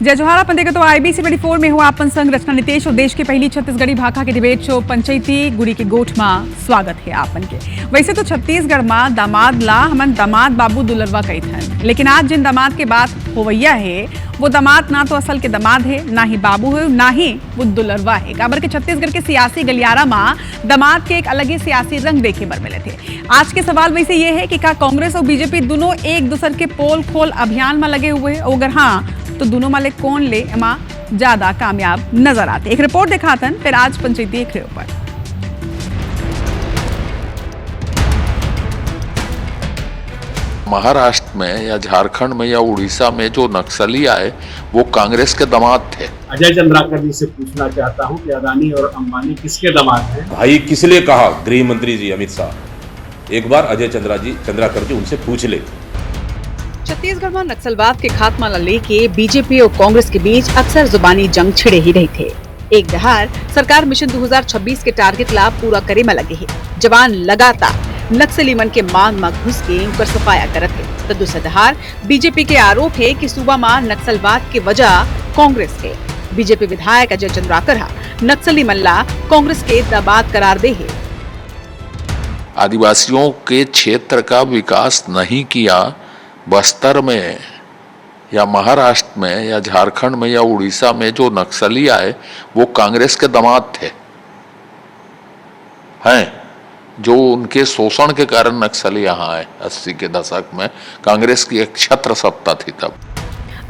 जय जोहार। अपन देखे तो IBC 24 में हुआ अपन संग रचना नितेश और देश की पहली छत्तीसगढ़ी भाखा के डिबेट शो पंचायती गुड़ी के गोठ में स्वागत है आपन के। वैसे तो छत्तीसगढ़ में दामाद ला हमन दामाद बाबू दुलरवा कही थन, लेकिन आज जिन दामाद के बात होवैया है वो दामाद ना तो असल के दामाद है, ना ही बाबू है, ना ही वो दुलरवा है। काबर के छत्तीसगढ़ के सियासी गलियारा में दामाद के एक अलग ही सियासी रंग देखे बर मिले थे। आज के सवाल वैसे ये है कि का कांग्रेस और बीजेपी दोनों एक दूसरे के पोल खोल अभियान में लगे हुए, और अगर हाँ तो दोनों माले कौन ले एमा ज्यादा कामयाब नजर आते। एक रिपोर्ट दिखातन फिर आज पंचायती एक ऊपर। महाराष्ट्र में या झारखंड में या उड़ीसा में जो नक्सली आए वो कांग्रेस के दामाद थे। अजय चंद्राकर जी से पूछना चाहता हूं कि अदानी और अंबानी किसके दामाद हैं? भाई किस लिए कहा गृह मंत्री जी अमित शाह, एक बार अजय चंद्राकर जी उनसे पूछ ले। छत्तीसगढ़ में नक्सलवाद के खात्मा लेके बीजेपी और कांग्रेस के बीच अक्सर जुबानी जंग छिड़े ही रहे थे। एक दहार सरकार मिशन 2026 के टारगेट ला पूरा करे में लगे है। जवान लगातार नक्सली मन के मांग में घुस के उनकर सफाया करत है। तो दूसरा दहार बीजेपी के आरोप है कि सूबा में नक्सलवाद के वजह कांग्रेस है। बीजेपी विधायक अजय चंद्राकर नक्सली मल्ला कांग्रेस के दामाद करार दे है। आदिवासियों के क्षेत्र का विकास नहीं किया, बस्तर में या महाराष्ट्र में या झारखंड में या उड़ीसा में जो नक्सली आए वो कांग्रेस के दामाद थे हैं, जो उनके शोषण के कारण नक्सली यहाँ आए। 80 के दशक में कांग्रेस की एक छत्र सत्ता थी तब।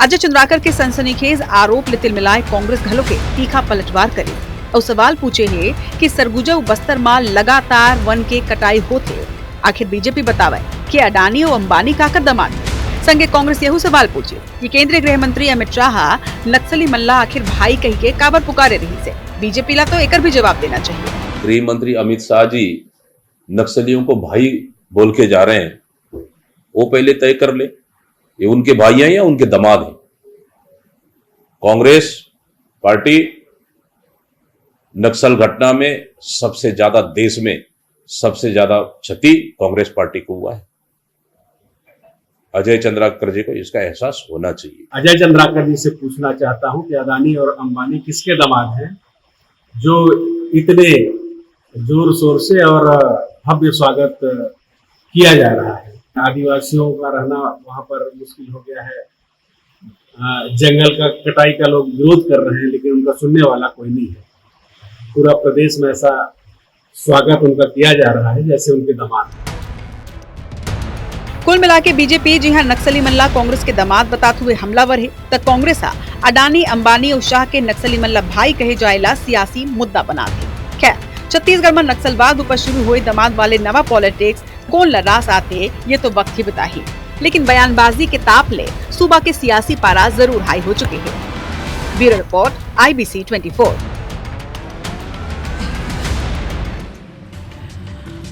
अजय चंद्राकर के सनसनीखेज आरोप ले तिलमिलाए कांग्रेस घलो के तीखा पलटवार करे और सवाल पूछे है कि सरगुजा बस्तर में लगातार वन के कटाई होते। आखिर बीजेपी बतावे कि अडानी और अंबानी काकर दामाद संगे कांग्रेस यही सवाल पूछे कि केंद्रीय गृह मंत्री अमित शाह नक्सली मल्ला आखिर भाई कही के काबर पुकारे रही से। बीजेपी ला तो एकर भी जवाब देना चाहिए। गृह मंत्री अमित शाह जी नक्सलियों को भाई बोल के जा रहे हैं, वो पहले तय कर ले ये उनके भाई हैं या उनके दामाद हैं। कांग्रेस पार्टी नक्सल घटना में सबसे ज्यादा देश में सबसे ज्यादा क्षति कांग्रेस पार्टी को हुआ है। अजय चंद्राकर जी को इसका एहसास होना चाहिए। अजय चंद्राकर जी से पूछना चाहता हूं कि अदानी और अंबानी किसके दामाद हैं जो इतने जोर शोर से और भव्य स्वागत किया जा रहा है। आदिवासियों का रहना वहां पर मुश्किल हो गया है। जंगल का कटाई का लोग विरोध कर रहे हैं, लेकिन उनका सुनने वाला कोई नहीं है। पूरा प्रदेश में ऐसा स्वागत उनका किया जा रहा है जैसे उनके दामाद। कुल मिला के बीजेपी जी हाँ नक्सली मल्ला कांग्रेस के दामाद बताते हुए हमलावर है, तब कांग्रेस अडानी अंबानी और शाह के नक्सली मल्ला भाई कहे जाएला सियासी मुद्दा बना थे। खैर छत्तीसगढ़ में नक्सलवाद ऊपर शुरू हुए दामाद वाले नवा पॉलिटिक्स कौन लरास आते ये तो वक्त ही बताही, लेकिन बयानबाजी के ताप ले सूबा के सियासी पारा जरूर हाई हो चुके हैं। Bureau report IBC 24।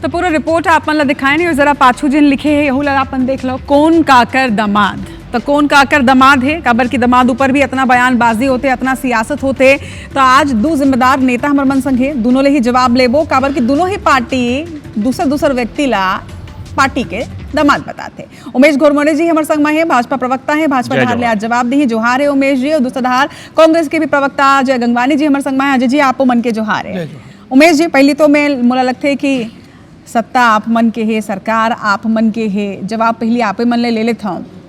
तो पूरा रिपोर्ट आपन ला दिखाए नहीं और जरा पाछू जिन लिखे है यहू ला अपन देख लो कौन काकर दामाद। तो कौन काकर दामाद है, काबर की दामाद ऊपर भी इतना बयानबाजी होते, इतना सियासत होते। तो आज दो जिम्मेदार नेता हमर मन संग है, दोनों ले ही जवाब लेबो, काबर की दोनों ही पार्टी दूसर व्यक्ति ला पार्टी के दामाद बताते। उमेश घोरमोड़े जी हमारे संग में है, भाजपा प्रवक्ता है, भाजपा धार ले आज जवाब दी। जोहार है उमेश जी। और दूसरा धार कांग्रेस के भी प्रवक्ता अजय गंगवानी जी हमारे संग में है। अजय जी आपो मन के जोहार है। उमेश जी पहली तो मैं मोला लगते है कि सत्ता आप मन के है, सरकार आप मन के है, जवाब पहले आप मन ले लेता हूँ।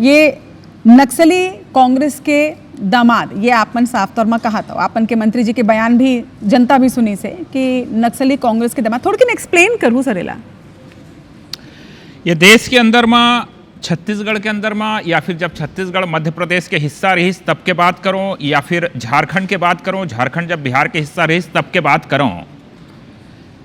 ये नक्सली कांग्रेस के दामाद ये आप मन साफ तौर में कहा था, आपन के मंत्री जी के बयान भी जनता भी सुनी से कि नक्सली कांग्रेस के दामाद। थोड़ी एक्सप्लेन करूँ सरेला ये देश के अंदर में छत्तीसगढ़ के अंदर में, या फिर जब छत्तीसगढ़ मध्य प्रदेश के हिस्सा रही तब के बात करूं, या फिर झारखंड के बात करूं, झारखंड जब बिहार के हिस्सा रही तब के बात करूं।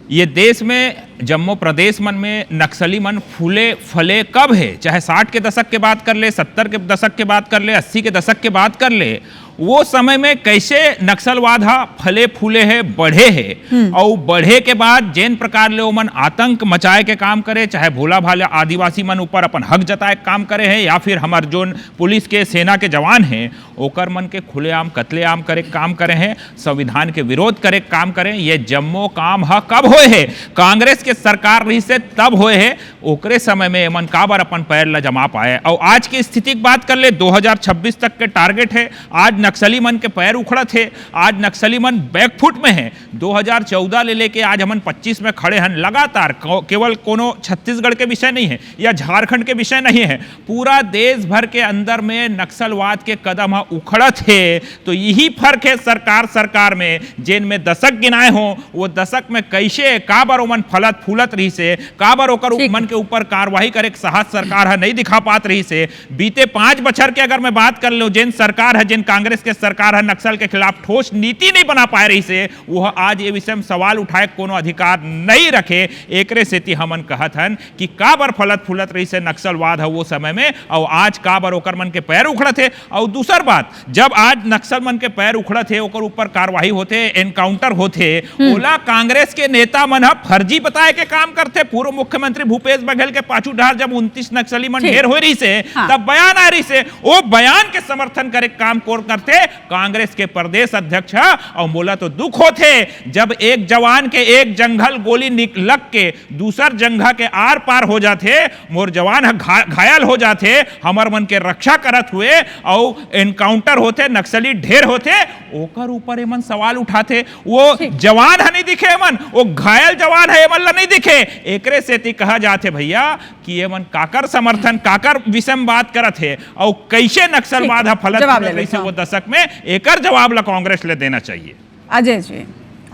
ये देश में जम्मू प्रदेश मन में नक्सली मन फूले फले कब है, चाहे 60 के दशक के बात कर ले, 70 के दशक के बात कर ले, 80 के दशक के बात कर ले, वो समय में कैसे नक्सलवाद फले फूले है, बढ़े है। और बढ़े के बाद जैन प्रकार ले मन आतंक मचाए के काम करे, चाहे भोला भाला आदिवासी मन ऊपर अपन हक जताए काम करे हैं, या फिर हमार जो पुलिस के सेना के जवान हैं ओकर मन के खुलेआम कत्लेआम करे काम करे हैं, संविधान के विरोध करे काम करे। ये जम्मो काम कब होए है? कांग्रेस के के सरकार रही से तब होए है, ओकरे समय में एमन काबर अपन पैर ल जमा पाए। और आज की स्थिति की बात कर ले, 2026 तक के टारगेट है। आज नक्सली मन के पैर उखड़ा थे, आज नक्सली मन बैकफुट में है। 2014 ले लेके आज हमन 25 में खड़े हैं लगातार। केवल कोनो छत्तीसगढ़ के विषय नहीं है या झारखंड के विषय नहीं है, पूरा देश भर के अंदर में नक्सलवाद के कदम उखड़त है। तो यही फर्क है सरकार में, जिन में दशक गिनाए हो, वो दशक में कैसे काबर ओमन फलत फूलत रही से, काबर ओकर मन के ऊपर कार्रवाई करे साहस सरकार है नहीं दिखा पात रही से। बीते 5 बछर के अगर मैं बात कर लूं, जिन सरकार है, जिन कांग्रेस के सरकार है, नक्सल के खिलाफ ठोस नीति नहीं बना पाए रही से, वह आज ये विषय में सवाल उठाए कोनो अधिकार नहीं रखे। एकरे सेती हमन कहत हन कि काबर फलत फूलत रही से नक्सलवाद है वो समय में, और आज काबर ओकर मन के पैर उखड़त है। और दूसर बात, जब आज नक्सल मन के पैर उखड़त है, ओकर ऊपर कार्रवाई होते, एनकाउंटर होते, ओला कांग्रेस के नेता मन फर्जी बताए के काम करते। पूर्व मुख्यमंत्री भूपेश बघेल के पाछू ढार जब 29 नक्सली मन ढेर हो रही से, तब बयान आ रही से, वो बयान के समर्थन करे काम कोर करते कांग्रेस के प्रदेश अध्यक्ष। और मोला तो दुख होते जब एक जवान के एक जंगल गोली लग के दूसर जंगा के आर पार हो जाते, मोर जवान घायल हो जाते, हमर मन के रक्षा करत हुए, और एनकाउंटर होते, नक्सली ढेर होते, ओकर ऊपर एमन सवाल उठाते। वो जवान है नहीं दिखे एमन, वो घायल जवान है एमन ला नहीं दिखे। एकरे सेती कहा जाते भैया कि एमन काकर समर्थन, काकर विषय में बात करत है, और कैसे नक्सलवाद है फलत रही से वो दशक में, एकर जवाब ला कांग्रेस ले देना चाहिए। अजय जी,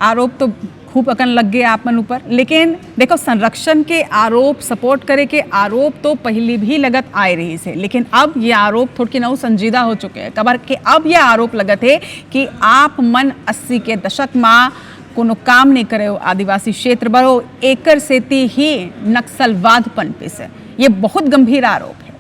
आरोप तो खूब अकन लग गए आप मन ऊपर, लेकिन देखो संरक्षण के आरोप, सपोर्ट करे के आरोप तो पहले भी लगत आए रही से, लेकिन अब ये आरोप थोड़ी नौ संजीदा हो चुके हैं। कबर के अब ये आरोप लगत है कि आप मन 80 के दशक में कोनो काम नहीं करे आदिवासी क्षेत्र बरो, एकर सेती ही नक्सलवाद पनपे से। ये बहुत गंभीर आरोप है।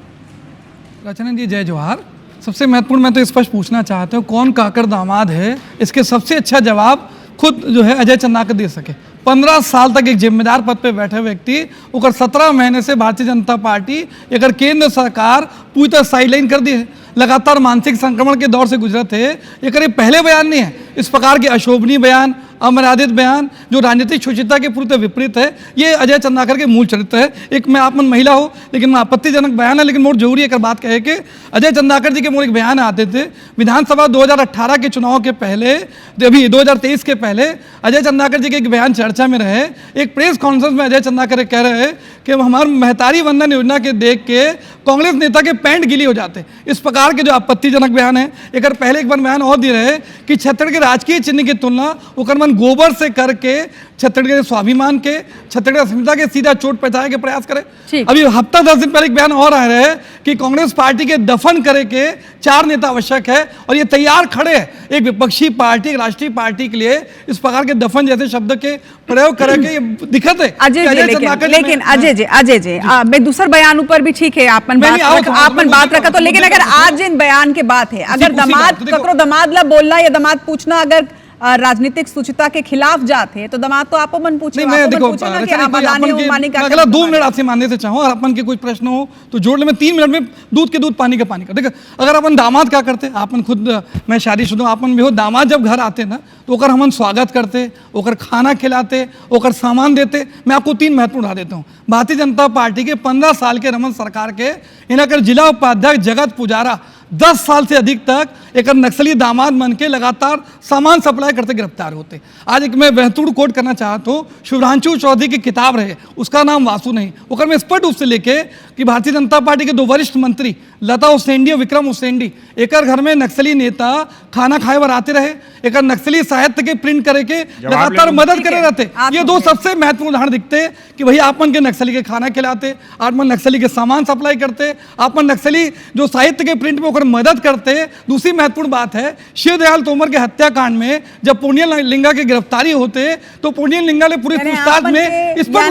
रचना जी जय जोहार। सबसे महत्वपूर्ण मैं तो स्पष्ट पूछना चाहता हूँ, कौन काकर दामाद है, इसके सबसे अच्छा जवाब खुद जो है अजय चंद्राकर दे सके। 15 साल तक एक जिम्मेदार पद पे बैठे व्यक्ति, और 17 महीने से भारतीय जनता पार्टी एक केंद्र सरकार पूरी तरह साइडलाइन कर दी है। लगातार मानसिक संक्रमण के दौर से गुजरत है। एक पहले बयान नहीं है, इस प्रकार के अशोभनीय बयान, अमर्यादित बयान जो राजनीतिक शुचिता के पूरी तरह विपरीत है, ये अजय चंद्राकर के मूल चरित्र है। एक मैं आप मन महिला हो, लेकिन मैं आपत्तिजनक बयान है, लेकिन मोर जरूरी एक बात कहे कि अजय चंद्राकर जी के मोर एक बयान आते थे विधानसभा 2018 के चुनाव के पहले, अभी 2023 के पहले अजय चंद्राकर जी के एक बयान चर्चा में रहे। एक प्रेस कॉन्फ्रेंस में अजय चंद्राकर कह रहे हैं कि हमारे महतारी वंदन योजना के देख के कांग्रेस नेता के पैंट गीली हो जाते। इस प्रकार के जो आपत्तिजनक बयान है। एक पहले एक बार बयान और दे रहे कि छत्तीसगढ़ के राजकीय चिन्ह की तुलना उकर मन गोबर से करके छत्तीसगढ़ के स्वाभिमान के, छत्तीसगढ़ अस्मिता के सीधा चोट पहुंचाने के प्रयास करे। अभी हफ्ता 10 दिन पहले एक बयान और आ रहे हैं कि कांग्रेस पार्टी के दफन करे के 4 नेता आवश्यक है, और ये तैयार खड़े हैं एक विपक्षी पार्टी, एक राष्ट्रीय पार्टी के लिए इस प्रकार के दफन जैसे शब्द के प्रयोग करे के दिक्कत है। लेकिन अजय जी मैं दूसर बयान ऊपर भी ठीक है आपन बात रखा तो, लेकिन अगर आज इन बयान के बात है, अगर दमाद ककरो दमाद ला बोलना या दमाद पूछना अगर राजनीतिक सूचिता के खिलाफ जाते हैं तो दमाद तो आपो मन पूछे। मैं देखो अगला 2 मिनट आपसे मानने से चाहूँ, और अपन के कोई प्रश्न हो तो जोड़ ले। मैं 3 मिनट में दूध के दूध पानी का पानी कर। देखो अगर अपन दामाद क्या करते, आपन खुद, मैं शादीशुदा आपन भी हो, दामाद जब घर आते ना तो ओकर हमन स्वागत करते, ओकर खाना खिलाते, ओकर सामान देते। मैं आपको 3 महत्वपूर्ण उठा देता हूँ। भारतीय जनता पार्टी के 15 साल के रमन सरकार के इनकर जिला उपाध्यक्ष जगत पुजारा 10 साल से अधिक तक एक नक्सली दामाद मन के लगातार सामान सप्लाई करते गिरफ्तार होते। आज एक मैं महत्वपूर्ण कोट करना चाहता हूँ, शुभ्रांशु चौधरी की किताब रहे, उसका नाम वासु नहीं, उकर में स्पष्ट रूप से लेके कि भारतीय जनता पार्टी के 2 वरिष्ठ मंत्री लता उसेंडी और विक्रम उसेंडी एकर घर में नक्सली नेता खाना खाए बार आते रहे, एक नक्सली साहित्य के प्रिंट करे के लगातार मदद करे रहते। ये 2 सबसे महत्वपूर्ण उदाहरण दिखते कि भैया आप मन के नक्सली के खाना खिलाते, आप मन नक्सली के सामान सप्लाई करते, आप मन नक्सली जो साहित्य के प्रिंट में मदद करते। दूसरी महत्वपूर्ण बात है, शिवदयाल तोमर के हत्याकांड में जब पुण्य लिंगा की गिरफ्तारी होते तो पुण्य लिंगा ने पूरी पूछताछ में इस पर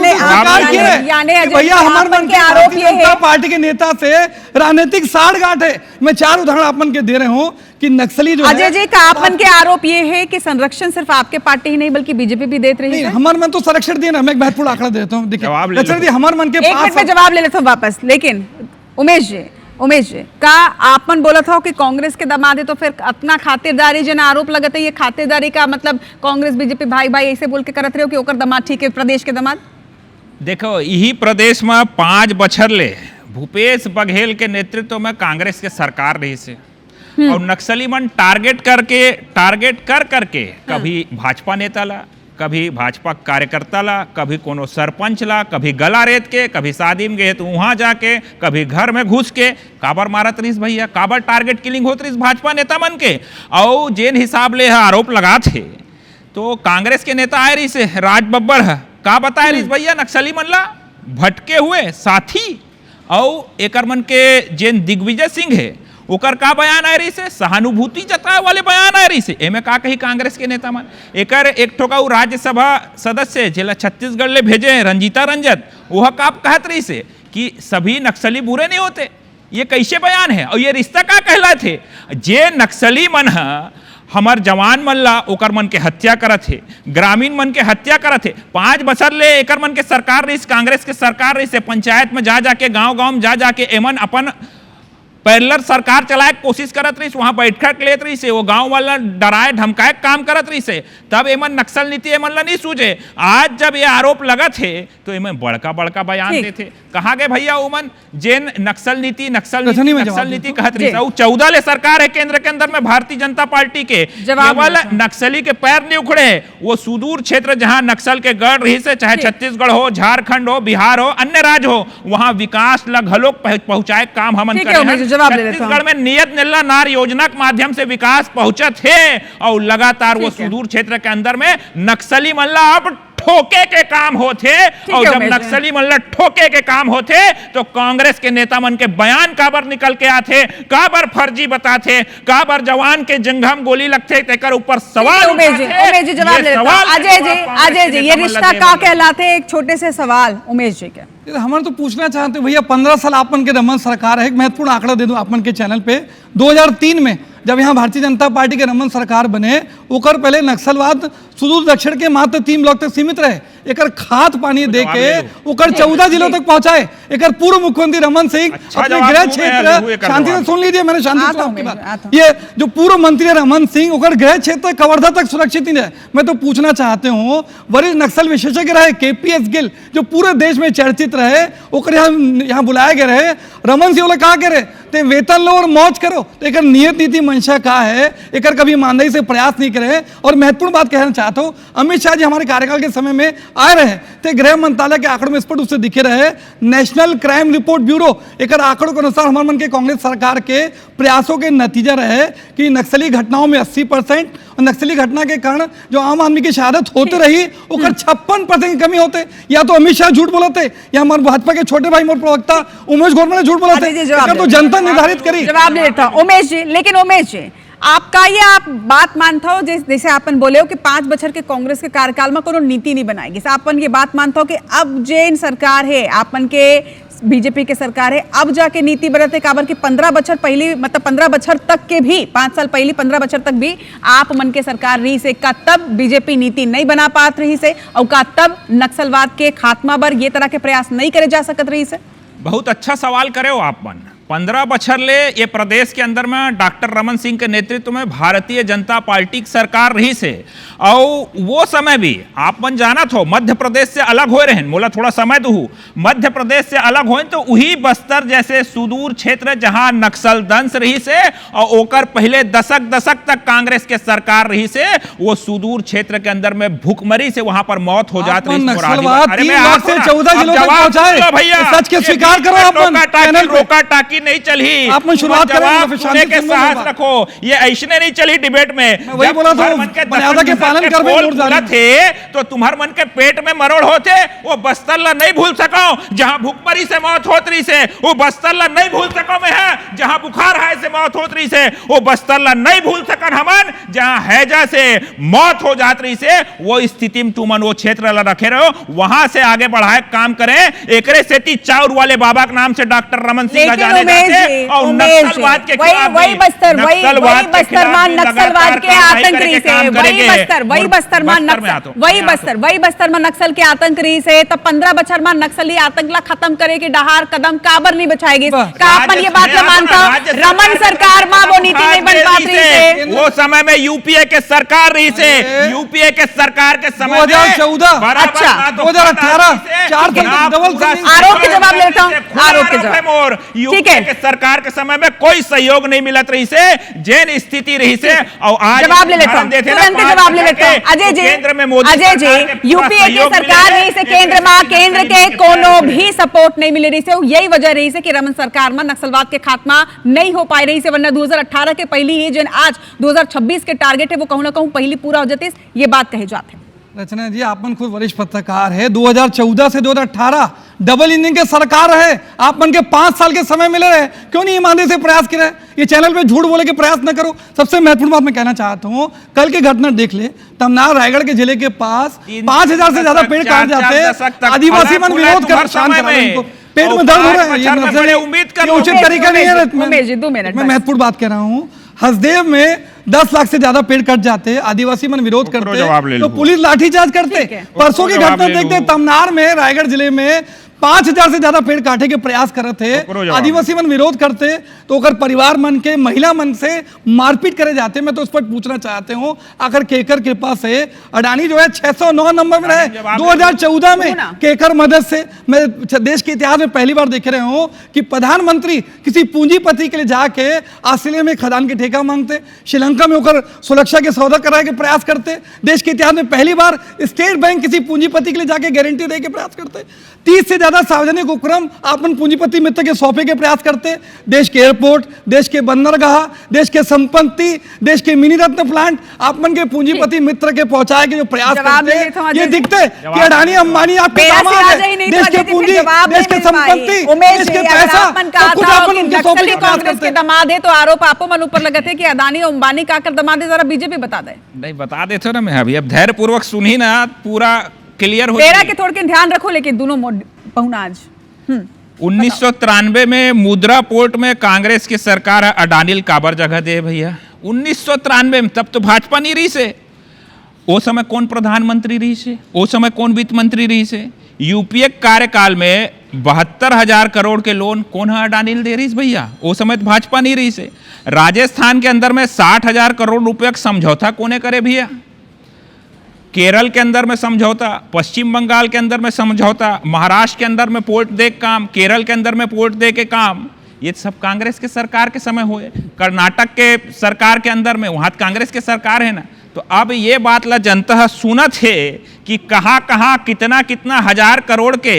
भैया हमारे मन के भारतीय जनता पार्टी के नेता से राजनीतिक साठगांठ है। मैं 4 उदाहरण आपन के दे रहे हूँ कि नक्सली जो अजय जी का आपन के आरोप ये है कि संरक्षण सिर्फ आपके पार्टी ही नहीं बल्कि बीजेपी भी देते रही है। हमारे मन तो संरक्षण देना, मैं एक महत्वपूर्ण आंकड़ा देता हूँ। देखिए हमारे मन के पास जवाब ले लेता हूँ वापस। लेकिन उमेश जी का आपन बोला था कि कांग्रेस के दमाद है तो फिर अपना खातिरदारी जन आरोप लगता है, ये खातिरदारी का मतलब कांग्रेस बीजेपी भाई भाई ऐसे बोल के करत रहे हो कि ओकर दमाद ठीक है प्रदेश के दमाद? देखो यही प्रदेश में 5 बछर ले भूपेश बघेल के नेतृत्व में कांग्रेस के सरकार रही से और नक्सली मन टारगेट कर करके कभी भाजपा नेता ला, कभी भाजपा कार्यकर्ता ला, कभी कोनो सरपंच ला, कभी गला रेत के, कभी शादी में गए तो वहां जाके, कभी घर में घुस के काबर मारत रहीस भैया, काबर टारगेट किलिंग होत रहीस भाजपा नेता मन के। और जेन हिसाब ले आरोप लगा थे तो कांग्रेस के नेता आए रही से राज बब्बर है का बताए रहीस भैया नक्सली मन ला भटके हुए साथी। और एकर मन के जेन दिग्विजय सिंह है ओकर का बयान आए रही से सहानुभूति जताए वाले बयान आए रही से। एमे का कही कांग्रेस के नेता मन एकर एक ठोका राज्यसभा सदस्य जिला छत्तीसगढ़ ले भेजे हैं रंजीता रंजन, वह का कहत रही से कि सभी नक्सली बुरे नहीं होते। ये कैसे बयान है और ये रिश्ता का कहलाते? जे नक्सली मन है हमार जवान मन ला ओकर मन के हत्या करत है, ग्रामीण मन के हत्या करत है। 5 बछर ले एकर मन के सरकार रही, कांग्रेस के सरकार रही से पंचायत में जा जाके गांव में जा जाके एमन अपन पैरेलल सरकार चलाए कोशिश करत रही, वहां बैठक लेत रही से, वो गांव वाला डराए धमकाए काम करत रही से। तब एमन नक्सल नीति एमन ला नहीं सूझे। आज जब ये आरोप लगा थे तो एमन बड़का बयान देते। कहा गए भैया उमन जेन नक्सल नीति कहत रही। 14 ले सरकार है केंद्र के अंदर में भारतीय जनता पार्टी के, केवल नक्सली के पैर नहीं उखड़े। वो सुदूर क्षेत्र जहां नक्सल के गढ़ रही से, चाहे छत्तीसगढ़ हो, झारखंड हो, बिहार हो, अन्य राज्य हो, वहां विकास लग पहुंचाए काम हमन करे। छत्तीसगढ़ में नियत निल्ला नार योजना के माध्यम से विकास पहुंचत है और लगातार वो सुदूर क्षेत्र के अंदर में नक्सली मल्ला अब ठोके के काम होते। और जब नक्सली मल्ला ठोके के काम होते तो कांग्रेस के नेता मन के बयान काबर निकल के आते, काबर फर्जी बताते, काबर जवान के जंघम गोली लगते, तेकर ऊपर सवाल उमेश जी जवाब दे अजय जी ये रिश्ता का कहलाते? एक छोटे से सवाल उमेश जी के हमारे तो पूछना चाहते भैया 15 साल आपन के रमन सरकार है। एक महत्वपूर्ण आंकड़ा दे दूं आपन के चैनल पे, 2003 में जब यहाँ भारतीय जनता पार्टी के रमन सरकार बने ओकर पहले नक्सलवाद सुदूर दक्षिण के मात्र 3 ब्लॉक तक सीमित रहे। एकर खाद पानी दे के ओकर 14 जिलों तक पहुंचाए। एकर पूर्व मुख्यमंत्री रमन सिंह अपने गृह क्षेत्र, शांति से सुन लीजिए, मैंने शांति से आपकी बात, ये जो पूर्व मंत्री रमन सिंह ओकर गृह क्षेत्र कवर्धा तक सुरक्षित नहीं रहे। मैं तो पूछना चाहते हूँ वरिष्ठ नक्सल विशेषज्ञ रहे KPS गिल जो पूरे देश में चर्चित रहे, ओकर यहाँ बुलाए गए रहे, रमन सिंह कहा के रहे ते वेतन लो और मौज करो। तो एक नियत नीति मंशा का है, एक कभी ईमानदारी से प्रयास नहीं करे। और महत्वपूर्ण बात कहना चाहता हूँ, अमित शाह जी हमारे कार्यकाल के समय में आए रहे थे, गृह मंत्रालय के आंकड़ों में स्पष्ट रूप से दिखे रहे। नेशनल क्राइम रिपोर्ट ब्यूरो एक आंकड़ों के अनुसार हमारे मन के कांग्रेस सरकार के प्रयासों के नतीजा रहे कि नक्सली घटनाओं में 80% और नक्सली घटना के कारण जो आम आदमी की शहादत होते रही ओकर 56% की कमी होते। या तो अमित शाह झूठ बोलते या हमारे भाजपा के छोटे भाई मोर प्रवक्ता उमेश गोरमल ने झूठ बोला था, तो जनता निर्धारित करी। जवाब देता उमेश जी। लेकिन उमेश जी आपका ये आप बात मानता हो जैसे आपन बोले हो कि 5 बछर के कांग्रेस के कार्यकाल में कोनो नीति नहीं बनाएगी, आपन ये बात मानता हो कि अब जैन सरकार है आपन के बीजेपी के सरकार है अब जाके नीति बनते काबर की 15 बछर पहले मतलब 15 बछर तक के भी 5 साल पहले 15 बछर तक भी आप मन के सरकार रही से का तब बीजेपी नीति नहीं बना पात रही से और का तब नक्सलवाद के खात्मा पर ये तरह के प्रयास नहीं करे जा सकत रही से? बहुत अच्छा सवाल करे हो आप मन। 15 बछर ले ये प्रदेश के अंदर में डॉक्टर रमन सिंह के नेतृत्व में भारतीय जनता पार्टी की सरकार रही से और वो समय भी आप मन जाना हो मध्य प्रदेश से अलग हो रहे मोला थोड़ा समय दू। मध्य प्रदेश से अलग हो तो वही बस्तर जैसे सुदूर क्षेत्र जहां नक्सल दंश रही से और ओकर पहले दशक तक कांग्रेस के सरकार रही से वो सुदूर क्षेत्र के अंदर में भूखमरी से वहां पर मौत हो जाती रही। सच के स्वीकार करो, रोका टाकी नहीं चली, आप शुरुआत जवाब सुनने के साहस रखो। ये ऐसने नहीं चली डिबेट में। वही बोला था मर्यादा के पालन कर थे तो तुम्हार मन के पेट में मरोड़ होते। वो बस्तर ला नहीं भूल सको जहां भूखमरी से मौत होत रही से, वो बस्तर ला नहीं भूल सको में है जहां बुखार है से मौत होत रही से, वो बस्तर ला नहीं भूल सकन हमन जहां हैजा से मौत हो जात रही से। वो स्थिति में तुमन वो क्षेत्र ला रखे रहो, वहां से आगे बढ़ाए काम करें। एकरे सेती चाउर वाले बाबा के नाम से डॉक्टर रमन सिंह जाने और नक्सलवाद के खिलाफ वही बस्तर मान नक्सलवाद के आतंकरी से वही बस्तर में नक्सल के आतंकरी से तब 15 बछर में नक्सली आतंक ला खत्म करे के डहार कदम काबर नहीं बचाएगी? का अपन ये बात मानता रमन सरकार में वो रणनीति नहीं बन पाती से। वो समय में यूपीए के सरकार रही से, यूपीए के सरकार के समय 2014 अच्छा 2018 4 आरोप के जवाब लेता हूँ, आरोप के जवाब ठीक यूपीए है। के सरकार के समय में कोई सहयोग नहीं मिलत रही से, जेन स्थिति रही से। और आज जवाब ले लेता हूँ, तुरंत जवाब ले लेता हूँ। अजय जी, केंद्र में मोदी अजय जी, यूपीए की सरकार रही से केंद्र में, केंद्र के कोनो भी सपोर्ट नहीं मिले रही से। यही वजह रही से कि रमन सरकार में नक्सलवाद के खात्मा नहीं हो पाई रही से, वरना 2018 के पहली ही जिन आज 2026 के टारगेट है वो कहूं ना कहूं पहली पूरा हो जाते, ये बात कही जाते। रचना जी, आपन खुद वरिष्ठ पत्रकार है। 2014 से 2018 डबल इंजन के सरकार है, आपन के 5 साल के समय मिले रहे, क्यों नहीं ईमानदारी से प्रयास करे? ये चैनल पे झूठ बोले के प्रयास न करो। सबसे महत्वपूर्ण बात मैं कहना चाहता हूँ, कल की घटना देख ले, तमनार रायगढ़ के जिले के पास 5000 से ज्यादा पेड़ काट जाते, आदिवासी मन विरोध कर शांत करा रहे हैं, इनको पेट में दर्द हो रहा है, ये उचित तरीका नहीं है। मैं महत्वपूर्ण बात कह रहा हूँ, हसदेव में 10 लाख से ज्यादा पेड़ कट जाते, आदिवासी मन विरोध करते तो पुलिस लाठीचार्ज करते। परसों की घटना देखते, तमनार में रायगढ़ जिले में 5000 से ज्यादा पेड़ काटे के प्रयास कर रहे थे, आदिवासी मन विरोध करते तो ओकर परिवार मन के, महिला मन से मारपीट करे जाते। मैं तो उस पर पूछना चाहते हूं, आखिर केकर कृपा से अडानी जो है 609 नंबर में रहे 2014 में, केकर मदद से। मैं देश के इतिहास में पहली बार देख रहे हूं कि प्रधानमंत्री किसी पूंजीपति के लिए जाके ऑस्ट्रेलिया में खदान के ठेका मांगते, श्रीलंका में होकर सुरक्षा के सौदा कराए के प्रयास करते। देश के इतिहास में पहली बार स्टेट बैंक किसी पूंजीपति के लिए जाके गारंटी दे के प्रयास करते। 30 से ज्यादा सार्वजनिक उपक्रम अपन पूंजीपति मित्र के सौंपे के प्रयास करते। देश के एयरपोर्ट, देश के बंदरगाह, देश के संपत्ति, देश के मिनी रत्न प्लांट अपन के पूंजीपति मित्र के पहुंचाए के जो प्रयास करते, ये दिखते कि अडानी अंबानी आपके दामाद है। देश के पूंजी, देश के संपत्ति, देश के पैसा कुछ अपन उनके सौंपे के प्रयास करते। दामाद है तो आरोप आपको मन ऊपर लगे थे कि अडानी अंबानी का आकर दामाद है, जरा बीजेपी बता दे। नहीं बता देते ना, मैं अभी अब धैर्य पूर्वक सुनी ना, पूरा क्लियर हो तेरा के थोड़ के ध्यान रखो, लेकिन दोनों पहुना आज 1993 में मुद्रा पोर्ट में कांग्रेस की सरकार अडानी काबर जगह दे भैया 1993 में, तब तो भाजपा नहीं रही से। वो समय कौन प्रधानमंत्री रही से, वो समय कौन वित्त मंत्री रही से? यूपीए कार्यकाल में 72,000 करोड़ के लोन कौन है अडानी दे रही भैया? वो समय तो भाजपा नहीं रही से। राजस्थान के अंदर में 60,000 करोड़ रुपये का समझौता कोने करे भैया? केरल के अंदर में समझौता, पश्चिम बंगाल के अंदर में समझौता, महाराष्ट्र के अंदर में पोर्ट दे के काम, केरल के अंदर में पोर्ट दे के काम, ये सब कांग्रेस के सरकार के समय हुए। कर्नाटक के सरकार के अंदर में, वहाँ कांग्रेस के सरकार है ना। तो अब ये बात ला जनता सुनत है कि कहाँ कहाँ कितना कितना हजार करोड़ के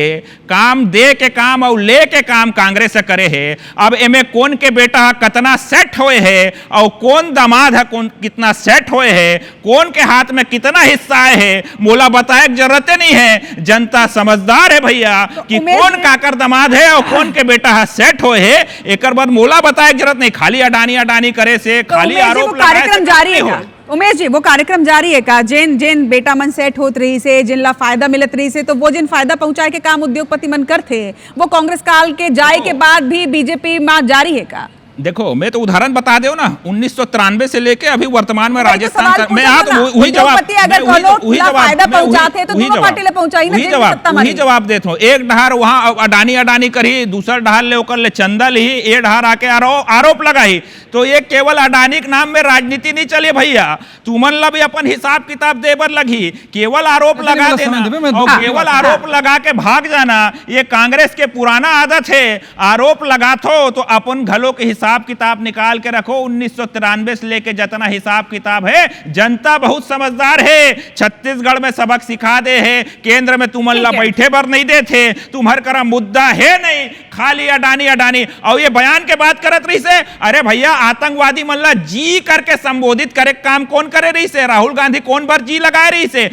काम दे के काम और ले के काम कांग्रेस से करे है। अब एमे कौन के बेटा कितना सेट होए है और कौन दामाद है कौन कितना सेट होए है, कौन के हाथ में कितना हिस्सा है, मोला बताए जरूरत नहीं है। जनता समझदार है भैया कि कौन काकर दामाद है और कौन के बेटा है सेट होए है। एक बाद मोला बताए जरूरत नहीं, खाली अडानी अडानी करे से, खाली आरोप कार्यक्रम जारी है। उमेश जी, वो कार्यक्रम जारी है का? जेन जेन बेटा मन सेट होत रही से, जिन ला फायदा मिलत रही से, तो वो जिन फायदा पहुंचाए के काम उद्योगपति मन करते, वो कांग्रेस काल के जाए के बाद भी बीजेपी में जारी है का? देखो मैं तो उदाहरण बता दो ना, 1993 से लेके अभी वर्तमान में राजस्थान में वही जवाब देता हूँ। एक ढहार वहाँ अडानी अडानी करी, दूसरा ढहार ले ओकर ले चंदा ली, ए ढहार आके आरोप लगाई। तो ये केवल अडानी के नाम में राजनीति नहीं चले भैया, तुमन ला भी अपन हिसाब किताब देवर लगी। केवल आरोप लगा देना और केवल आरोप लगा के भाग जाना, ये कांग्रेस के पुराना आदत है। आरोप लगा तो अपन घलों के हिसाब किताब निकाल के रखो। 1993 से लेके जितना हिसाब किताब है, जनता बहुत समझदार है। छत्तीसगढ़ में सबक सिखा दे है, केंद्र में तुम ला बैठे बर नहीं देते, तुम्हार करा मुद्दा है नहीं, खाली अडानी अडानी। और ये बयान के बात करत रही से, अरे भैया आतंकवादी मल्ला जी करके संबोधित करे काम कौन करे रही से? राहुल गांधी कौन बार जी लगाए रही से?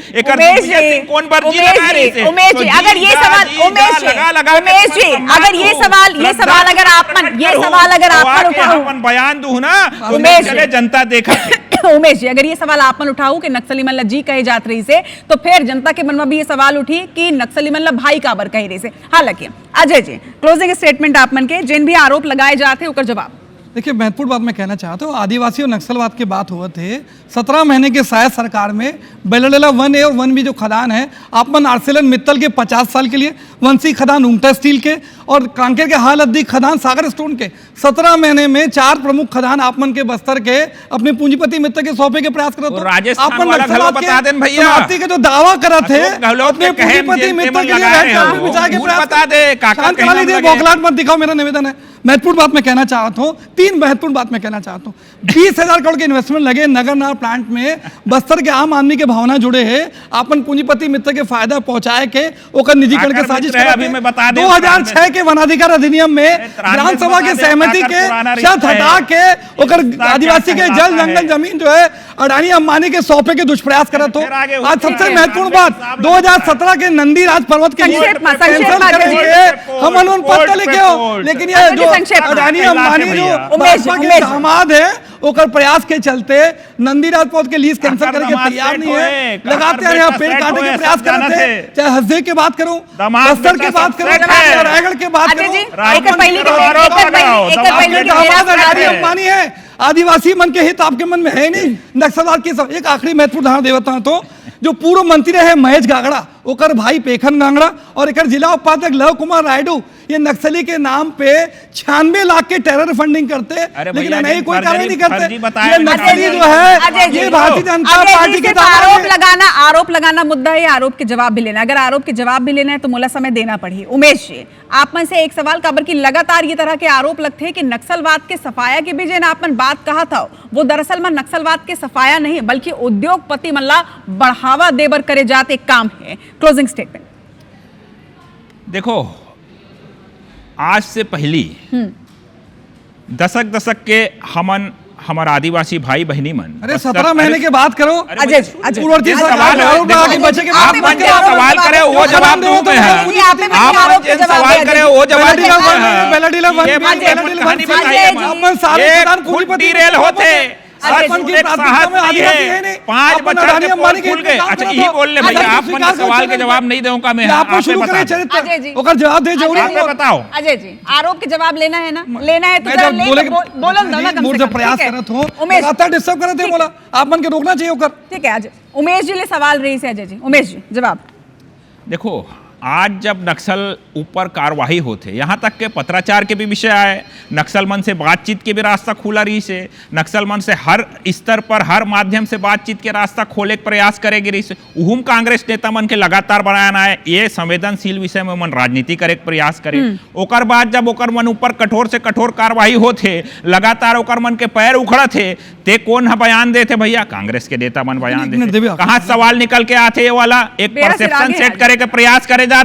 कौन बार जी लगाए रही से? उमेश जी, अगर ये सवाल अपन बयान दूं ना, उमेश चले जनता देखा। उमेश जी, अगर ये सवाल आप मन उठाऊ कि नक्सली मन ला जी कहे जात रही से, तो फिर जनता के मन में भी ये सवाल उठी कि नक्सली मन ला भाई काबर कहे रही से। हालांकि अजय जी, क्लोजिंग स्टेटमेंट आप मन के जिन भी आरोप लगाए जाते ओकर जवाब। देखिए महत्वपूर्ण बात मैं कहना चाहता हूँ, आदिवासी और नक्सलवाद की बात हुआ थे 17 महीने के शायद सरकार में बेलडेला 1A और 1B जो खदान है, आपमन आर्सेलन मित्तल के 50 साल के लिए, वंशी खदान उंगटा स्टील के और कांकेर के हाल अद्दी खदान सागर स्टोन के 17 महीने में 4 प्रमुख खदान आपमन के बस्तर के अपने पूंजीपति मित्र के सौंपे के प्रयास करते राजस्थान वाला घलो बता देन भैया, समाप्ति के जो दावा करा थे अपने पूंजीपति मित्र के लिए बिछा के प्रयास बता दे काका बौखलाहट मत दिखाओ, मेरा निवेदन है। महत्वपूर्ण बात मैं कहना चाहता हूँ, 3 महत्वपूर्ण बात मैं कहना चाहता हूँ। 20,000 करोड़ के इन्वेस्टमेंट लगे नगरनार प्लांट में, बस्तर के आम आदमी के भावना जुड़े हैं, आपन पूंजीपति मित्र के फायदा पहुंचाए के ओकर निजीकरण के साजिश अभी मैं बता दे 2006 के वनाधिकार अधिनियम में ग्राम सभा के सहमति के शर्त हटा के ओकर आदिवासी के जल जंगल जमीन जो है अडानी अंबानी के सौंपे के दुष्प्रयास करत हो। आज सबसे महत्वपूर्ण बात 2017 के नंदी राज पर्वत के लिए कैंसिल करेंगे हम अनुमोदन पत्र लिखे हो, लेकिन ये जो अडानी अंबानी जो भाजपा के दामाद है ओकर प्रयास के चलते नंदी राजपूत के लीज कैंसिल करने के तैयार नहीं है, लगातार यहाँ पेड़ काटने के प्रयास कर रहे थे। चाहे हसदेव की बात करूं, बस्तर की बात करूं, रायगढ़ की बात करूं, अंबानी है, आदिवासी मन के हित आपके मन में है नहीं। नक्सलवाद की सब एक आखिरी महत्वपूर्ण धारणा देवता तो जो पूर्व मंत्री रहे महेश गागड़ा, ओकर भाई पेखन गांगड़ा और एक जिला उपाध्यक्ष लव कुमार रायडू ये नक्सली के नाम पे 96 लाख के टेरर फंडिंग करते, लेकिन नहीं कोई कार्रवाई नहीं करते। ये नक्सली जो है ये भारतीय जनता पार्टी के आरोप लगाना मुद्दा है, आरोप के जवाब भी लेना। अगर आरोप के जवाब भी लेना है तो मोला समय देना पड़ी। उमेश जी, आप में से एक सवाल काबर की लगातार ये तरह के आरोप लगते हैं कि नक्सलवाद के सफाया के भी जो आपने बात कहा था वो दरअसल में नक्सलवाद के सफाया नहीं बल्कि उद्योगपति मल्ला बढ़ावा देबर करे जाते काम है। Closing statement. देखो, आज से पहली दशक के हमार आदिवासी भाई बहनी मन, अरे 17 महीने के बात करो, अजय सवाल करे वो जवाब दूं मैं, आप सवाल करे वो जवाब रेल होते 5 बच्चा के पोल खुल गए। अच्छा यही बोल ले भैया, आप मन सवाल के जवाब नहीं दूंगा मैं, आपको शुरू करें चरित्र ओकर जवाब दे जरूरी है। बताओ अजय जी, आरोप के जवाब लेना है ना, लेना है तो बोलन दो ना, कम से कम प्रयास करत हो, लगातार डिस्टर्ब करत है, बोला आप मन के रोकना चाहिए ओकर। ठीक है अजय, उमेश जी ले सवाल रही से अजय जी, उमेश जी जवाब। देखो, आज जब नक्सल ऊपर कार्रवाई होते, यहाँ तक के पत्राचार के भी विषय आए, नक्सल मन से बातचीत के भी रास्ता खुला रही से, नक्सल मन से हर स्तर पर हर माध्यम से बातचीत के रास्ता खोले के प्रयास करेगी रही से, उहुम कांग्रेस नेता मन के लगातार बनाना है ये संवेदनशील विषय में मन राजनीति करे के प्रयास करे। ओकर बाद जब ओकर मन ऊपर कठोर से कठोर कार्रवाई होते, लगातार ओकर मन के पैर उखड़ा थे, ते कौन है बयान देते भैया? कांग्रेस के नेता मन बयान देते। कहाँ सवाल निकल के आते ये वाला एक परसेप्शन सेट करे के प्रयास करे जाते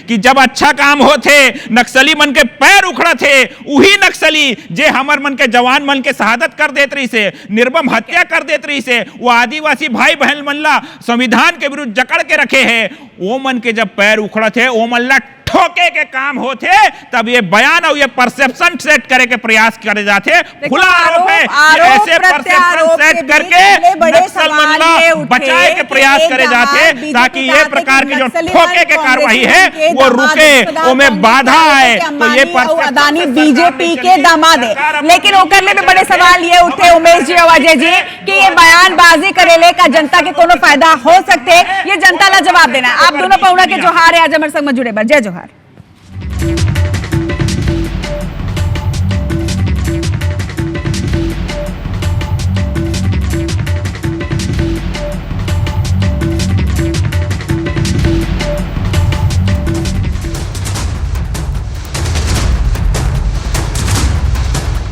कि जब अच्छा काम होते नक्सली मन के पैर उखड़ा थे, वही नक्सली जे हमर मन के जवान मन के शहादत कर देत रही से, निर्मम हत्या कर देत रही से, वो आदिवासी भाई बहन मन ला संविधान के विरुद्ध जकड़ के रखे हैं, वो मन के जब पैर उखड़ा थे वो मन ला ठोके के काम होते, तब ये बयान और ये परसेप्शन सेट करे के प्रयास करे जाते। खुला आरोप है, ऐसे परसेप्शन सेट करके नक्सल मनला बचाए के प्रयास करे जाते ताकि ये प्रकार की जो ठोके के कार्रवाई है वो रुके, वो में बाधा आए। तो ये अडानी बीजेपी के दामाद है, लेकिन ओकरले में बड़े सवाल ये उठे उमेश जी और अजय जी कि ये बयानबाजी करेले का जनता के कोनो फायदा हो सकते, ये जनता ला जवाब देना है। आप दोनों पौना के जोहार है, आज हमारे संग में जुड़े बर, जय जोहार।